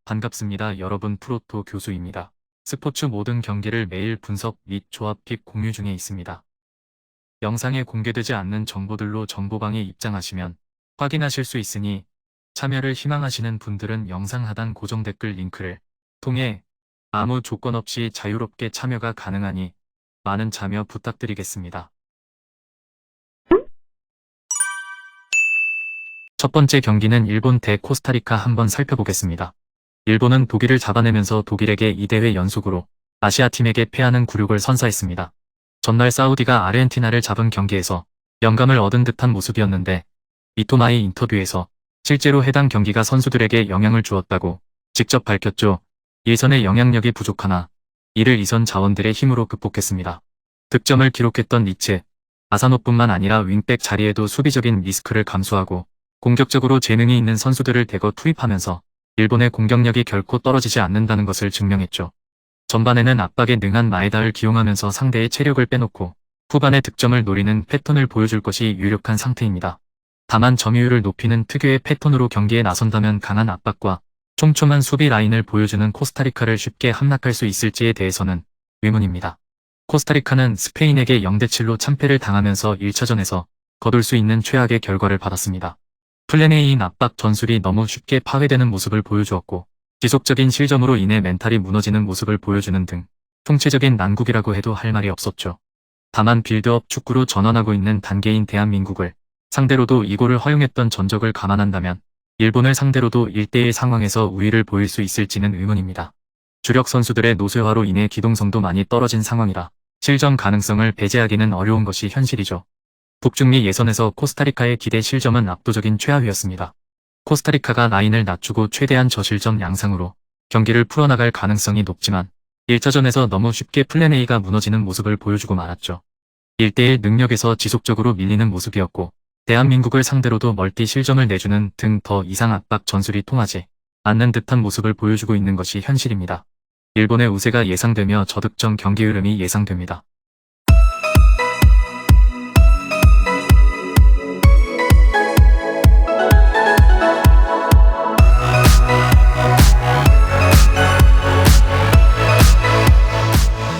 반갑습니다. 여러분 프로토 교수입니다. 스포츠 모든 경기를 매일 분석 및 조합 픽 공유 중에 있습니다. 영상에 공개되지 않는 정보들로 정보방에 입장하시면 확인하실 수 있으니 참여를 희망하시는 분들은 영상 하단 고정 댓글 링크를 통해 아무 조건 없이 자유롭게 참여가 가능하니 많은 참여 부탁드리겠습니다. 첫 번째 경기는 일본 대 코스타리카 한번 살펴보겠습니다. 일본은 독일을 잡아내면서 독일에게 2대회 연속으로 아시아팀에게 패하는 굴욕을 선사했습니다. 전날 사우디가 아르헨티나를 잡은 경기에서 영감을 얻은 듯한 모습이었는데 미토마의 인터뷰에서 실제로 해당 경기가 선수들에게 영향을 주었다고 직접 밝혔죠. 예선의 영향력이 부족하나 이를 이선 자원들의 힘으로 극복했습니다. 득점을 기록했던 니츠, 아사노뿐만 아니라 윙백 자리에도 수비적인 리스크를 감수하고 공격적으로 재능이 있는 선수들을 대거 투입하면서 일본의 공격력이 결코 떨어지지 않는다는 것을 증명했죠. 전반에는 압박에 능한 마에다를 기용하면서 상대의 체력을 빼놓고 후반에 득점을 노리는 패턴을 보여줄 것이 유력한 상태입니다. 다만 점유율을 높이는 특유의 패턴으로 경기에 나선다면 강한 압박과 촘촘한 수비 라인을 보여주는 코스타리카를 쉽게 함락할 수 있을지에 대해서는 의문입니다. 코스타리카는 스페인에게 0대7로 참패를 당하면서 1차전에서 거둘 수 있는 최악의 결과를 받았습니다. 플랜 A인 압박 전술이 너무 쉽게 파괴되는 모습을 보여주었고 지속적인 실점으로 인해 멘탈이 무너지는 모습을 보여주는 등 통치적인 난국이라고 해도 할 말이 없었죠. 다만 빌드업 축구로 전환하고 있는 단계인 대한민국을 상대로도 이골을 허용했던 전적을 감안한다면 일본을 상대로도 1대1 상황에서 우위를 보일 수 있을지는 의문입니다. 주력 선수들의 노쇠화로 인해 기동성도 많이 떨어진 상황이라 실점 가능성을 배제하기는 어려운 것이 현실이죠. 북중미 예선에서 코스타리카의 기대 실점은 압도적인 최하위였습니다. 코스타리카가 라인을 낮추고 최대한 저실점 양상으로 경기를 풀어나갈 가능성이 높지만 1차전에서 너무 쉽게 플랜 A가 무너지는 모습을 보여주고 말았죠. 1대1 능력에서 지속적으로 밀리는 모습이었고 대한민국을 상대로도 멀티 실점을 내주는 등 더 이상 압박 전술이 통하지 않는 듯한 모습을 보여주고 있는 것이 현실입니다. 일본의 우세가 예상되며 저득점 경기 흐름이 예상됩니다.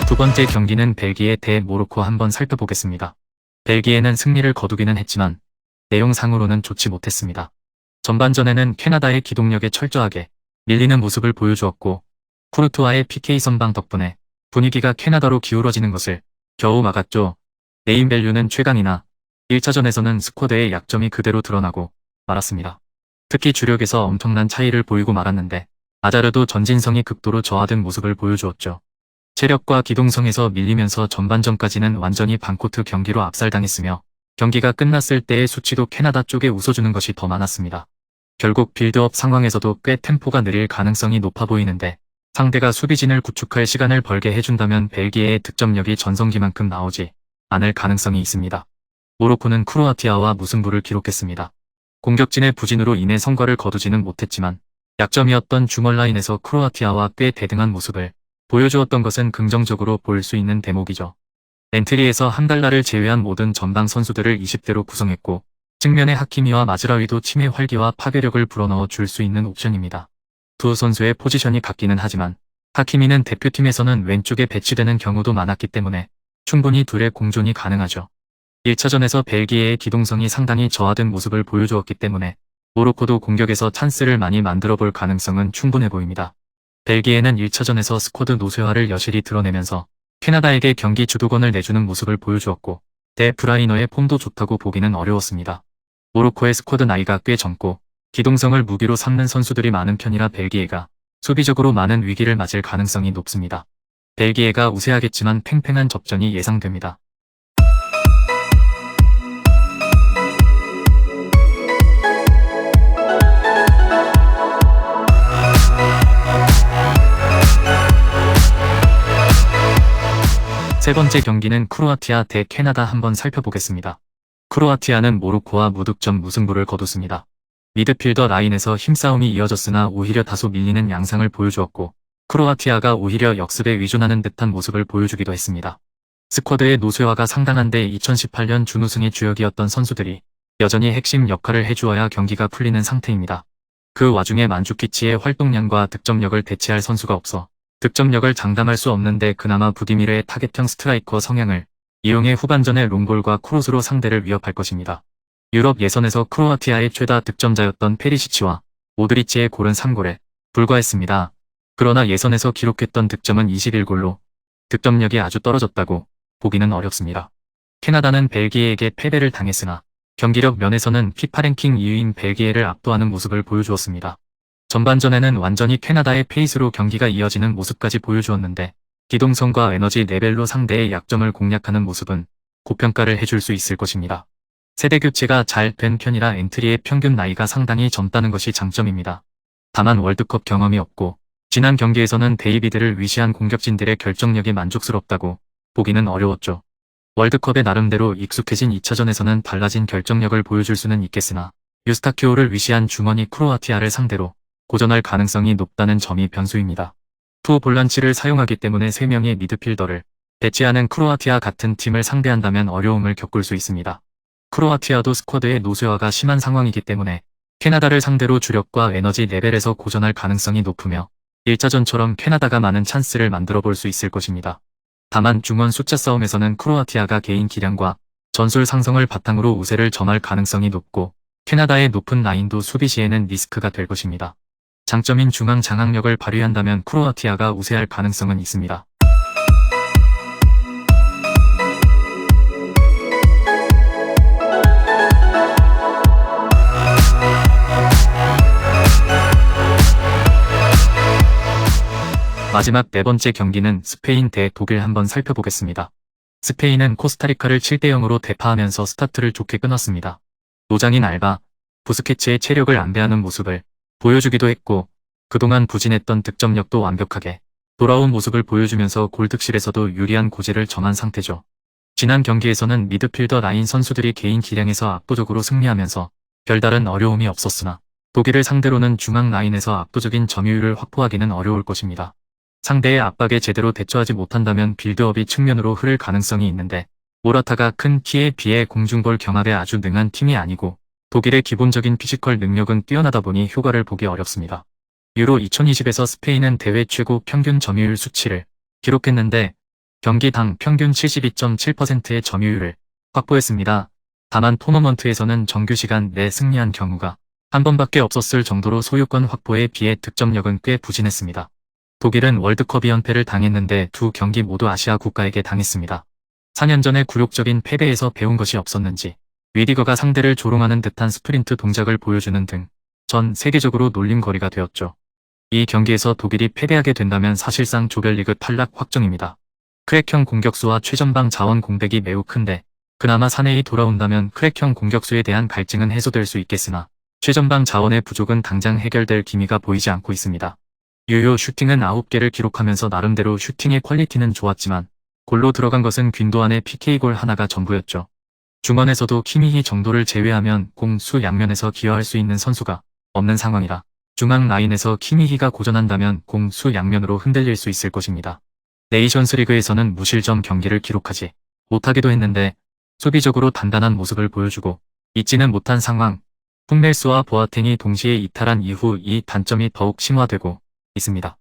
두 번째 경기는 벨기에 대 모로코 한번 살펴보겠습니다. 벨기에는 승리를 거두기는 했지만 내용상으로는 좋지 못했습니다. 전반전에는 캐나다의 기동력에 철저하게 밀리는 모습을 보여주었고 쿠르투아의 PK 선방 덕분에 분위기가 캐나다로 기울어지는 것을 겨우 막았죠. 네임밸류는 최강이나 1차전에서는 스쿼드의 약점이 그대로 드러나고 말았습니다. 특히 주력에서 엄청난 차이를 보이고 말았는데 아자르도 전진성이 극도로 저하된 모습을 보여주었죠. 체력과 기동성에서 밀리면서 전반전까지는 완전히 반코트 경기로 압살당했으며 경기가 끝났을 때의 수치도 캐나다 쪽에 웃어주는 것이 더 많았습니다. 결국 빌드업 상황에서도 꽤 템포가 느릴 가능성이 높아 보이는데 상대가 수비진을 구축할 시간을 벌게 해준다면 벨기에의 득점력이 전성기만큼 나오지 않을 가능성이 있습니다. 모로코는 크로아티아와 무승부를 기록했습니다. 공격진의 부진으로 인해 성과를 거두지는 못했지만 약점이었던 중원 라인에서 크로아티아와 꽤 대등한 모습을 보여주었던 것은 긍정적으로 볼 수 있는 대목이죠. 엔트리에서 함달라를 제외한 모든 전방 선수들을 20대로 구성했고 측면의 하키미와 마즈라위도 팀의 활기와 파괴력을 불어넣어 줄 수 있는 옵션입니다. 두 선수의 포지션이 같기는 하지만 하키미는 대표팀에서는 왼쪽에 배치되는 경우도 많았기 때문에 충분히 둘의 공존이 가능하죠. 1차전에서 벨기에의 기동성이 상당히 저하된 모습을 보여주었기 때문에 모로코도 공격에서 찬스를 많이 만들어 볼 가능성은 충분해 보입니다. 벨기에는 1차전에서 스쿼드 노쇠화를 여실히 드러내면서 캐나다에게 경기 주도권을 내주는 모습을 보여주었고 데 브라이너의 폼도 좋다고 보기는 어려웠습니다. 모로코의 스쿼드 나이가 꽤 젊고 기동성을 무기로 삼는 선수들이 많은 편이라 벨기에가 수비적으로 많은 위기를 맞을 가능성이 높습니다. 벨기에가 우세하겠지만 팽팽한 접전이 예상됩니다. 세 번째 경기는 크로아티아 대 캐나다 한번 살펴보겠습니다. 크로아티아는 모로코와 무득점 무승부를 거뒀습니다. 미드필더 라인에서 힘싸움이 이어졌으나 오히려 다소 밀리는 양상을 보여주었고 크로아티아가 오히려 역습에 의존하는 듯한 모습을 보여주기도 했습니다. 스쿼드의 노쇠화가 상당한데 2018년 준우승의 주역이었던 선수들이 여전히 핵심 역할을 해주어야 경기가 풀리는 상태입니다. 그 와중에 만주키치의 활동량과 득점력을 대체할 선수가 없어 득점력을 장담할 수 없는데 그나마 부디미르의 타겟형 스트라이커 성향을 이용해 후반전에 롱볼과 크로스로 상대를 위협할 것입니다. 유럽 예선에서 크로아티아의 최다 득점자였던 페리시치와 모드리치의 골은 3골에 불과했습니다. 그러나 예선에서 기록했던 득점은 21골로 득점력이 아주 떨어졌다고 보기는 어렵습니다. 캐나다는 벨기에에게 패배를 당했으나 경기력 면에서는 피파 랭킹 2위인 벨기에를 압도하는 모습을 보여주었습니다. 전반전에는 완전히 캐나다의 페이스로 경기가 이어지는 모습까지 보여주었는데 기동성과 에너지 레벨로 상대의 약점을 공략하는 모습은 고평가를 해줄 수 있을 것입니다. 세대 교체가 잘 된 편이라 엔트리의 평균 나이가 상당히 젊다는 것이 장점입니다. 다만 월드컵 경험이 없고 지난 경기에서는 데이비드를 위시한 공격진들의 결정력이 만족스럽다고 보기는 어려웠죠. 월드컵에 나름대로 익숙해진 2차전에서는 달라진 결정력을 보여줄 수는 있겠으나 유스타키오를 위시한 중원이 크로아티아를 상대로 고전할 가능성이 높다는 점이 변수입니다. 투 볼란치를 사용하기 때문에 3명의 미드필더를 배치하는 크로아티아 같은 팀을 상대한다면 어려움을 겪을 수 있습니다. 크로아티아도 스쿼드의 노쇠화가 심한 상황이기 때문에 캐나다를 상대로 주력과 에너지 레벨에서 고전할 가능성이 높으며 1차전처럼 캐나다가 많은 찬스를 만들어 볼 수 있을 것입니다. 다만 중원 숫자 싸움에서는 크로아티아가 개인 기량과 전술 상성을 바탕으로 우세를 점할 가능성이 높고 캐나다의 높은 라인도 수비 시에는 리스크가 될 것입니다. 장점인 중앙 장악력을 발휘한다면 크로아티아가 우세할 가능성은 있습니다. 마지막 4번째 경기는 스페인 대 독일 한번 살펴보겠습니다. 스페인은 코스타리카를 7대0으로 대파하면서 스타트를 좋게 끊었습니다. 노장인 알바, 부스케츠의 체력을 안배하는 모습을 보여주기도 했고 그동안 부진했던 득점력도 완벽하게 돌아온 모습을 보여주면서 골득실에서도 유리한 고지를 점한 상태죠. 지난 경기에서는 미드필더 라인 선수들이 개인 기량에서 압도적으로 승리하면서 별다른 어려움이 없었으나 독일을 상대로는 중앙 라인에서 압도적인 점유율을 확보하기는 어려울 것입니다. 상대의 압박에 제대로 대처하지 못한다면 빌드업이 측면으로 흐를 가능성이 있는데 모라타가 큰 키에 비해 공중볼 경합에 아주 능한 팀이 아니고 독일의 기본적인 피지컬 능력은 뛰어나다 보니 효과를 보기 어렵습니다. 유로 2020에서 스페인은 대회 최고 평균 점유율 수치를 기록했는데 경기당 평균 72.7%의 점유율을 확보했습니다. 다만 토너먼트에서는 정규 시간 내 승리한 경우가 한 번밖에 없었을 정도로 소유권 확보에 비해 득점력은 꽤 부진했습니다. 독일은 월드컵 2연패를 당했는데 두 경기 모두 아시아 국가에게 당했습니다. 4년 전의 굴욕적인 패배에서 배운 것이 없었는지 위디거가 상대를 조롱하는 듯한 스프린트 동작을 보여주는 등 전 세계적으로 놀림거리가 되었죠. 이 경기에서 독일이 패배하게 된다면 사실상 조별리그 탈락 확정입니다. 크랙형 공격수와 최전방 자원 공백이 매우 큰데 그나마 사내이 돌아온다면 크랙형 공격수에 대한 갈증은 해소될 수 있겠으나 최전방 자원의 부족은 당장 해결될 기미가 보이지 않고 있습니다. 유효 슈팅은 9개를 기록하면서 나름대로 슈팅의 퀄리티는 좋았지만 골로 들어간 것은 귄도안의 PK골 하나가 전부였죠. 중원에서도 키미히 정도를 제외하면 공수 양면에서 기여할 수 있는 선수가 없는 상황이라 중앙 라인에서 키미히가 고전한다면 공수 양면으로 흔들릴 수 있을 것입니다. 네이션스 리그에서는 무실점 경기를 기록하지 못하기도 했는데 수비적으로 단단한 모습을 보여주고 있지는 못한 상황. 훔멜스와 보아탱이 동시에 이탈한 이후 이 단점이 더욱 심화되고 있습니다.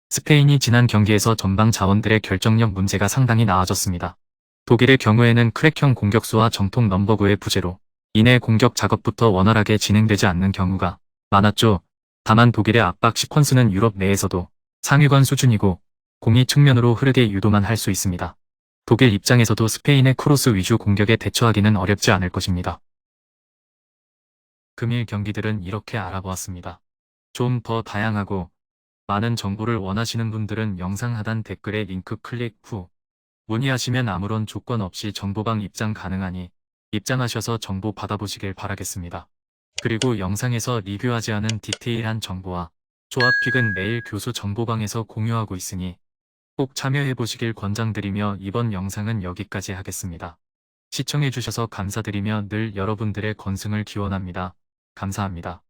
스페인이 지난 경기에서 전방 자원들의 결정력 문제가 상당히 나아졌습니다. 독일의 경우에는 크랙형 공격수와 정통 넘버9의 부재로 이내 공격 작업부터 원활하게 진행되지 않는 경우가 많았죠. 다만 독일의 압박 시퀀스는 유럽 내에서도 상위권 수준이고 공이 측면으로 흐르게 유도만 할 수 있습니다. 독일 입장에서도 스페인의 크로스 위주 공격에 대처하기는 어렵지 않을 것입니다. 금일 경기들은 이렇게 알아보았습니다. 좀 더 다양하고 많은 정보를 원하시는 분들은 영상 하단 댓글에 링크 클릭 후 문의하시면 아무런 조건 없이 정보방 입장 가능하니 입장하셔서 정보 받아보시길 바라겠습니다. 그리고 영상에서 리뷰하지 않은 디테일한 정보와 조합픽은 매일 교수 정보방에서 공유하고 있으니 꼭 참여해보시길 권장드리며 이번 영상은 여기까지 하겠습니다. 시청해주셔서 감사드리며 늘 여러분들의 건승을 기원합니다. 감사합니다.